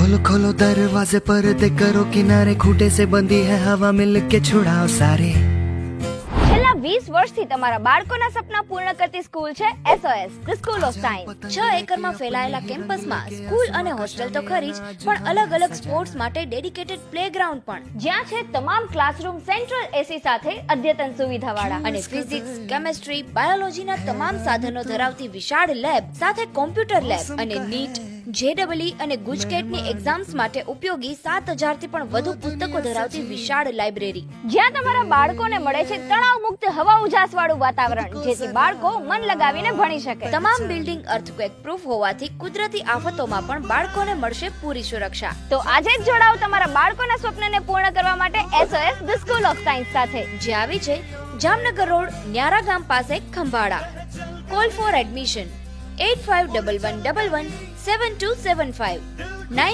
खोलो खोलो दरवाजे पर्दे करो किनारे, खूटे से बंधी है हवा, मिल के छुड़ाओ सारे। છેલ્લા 20 વર્ષથી તમારા બાળકોના સપના પૂર્ણ કરતી સ્કૂલ છે SOS the school of science. 6 એકરમાં ફેલાયેલા કેમ્પસમાં સ્કૂલ અને હોસ્ટેલ તો ખરી જ, પણ અલગ અલગ સ્પોર્ટ્સ માટે ડેડિકેટેડ પ્લેગ્રાઉન્ડ પણ, જ્યાં છે તમામ ક્લાસરૂમ સેન્ટ્રલ એસી સાથે અદ્યતન સુવિધાવાળા, અને ફિઝિક્સ, કેમેસ્ટ્રી, બાયોલોજીના તમામ સાધનો ધરાવતી વિશાળ લેબ સાથે કોમ્પ્યુટર લેબ, અને નીટ, JEE અને ગુજકેટની એક્ઝામ્સ માટે ઉપયોગી 7000 થી પણ વધુ પુસ્તકો ધરાવતી વિશાળ લાઇબ્રેરી, જ્યાં તમારા બાળકોને મળે છે તણાવ મુક્ત હવા ઉજાસ વાળું વાતાવરણ, જેથી બાળકો મન લગાવીને ભણી શકે। તમામ બિલ્ડિંગ અર્થક્વેક પ્રૂફ હોવાથી કુદરતી આફતોમાં પણ બાળકોને મળશે પૂરી સુરક્ષા। તો આજે જ જોડાઓ તમારા બાળકોના સ્વપ્નને પૂર્ણ કરવા માટે SOS the school of science સાથે, જે આવી છે જામનગર રોડ, ન્યારા ગામ પાસે, ખંભાળા। Call for admission 8511117275 9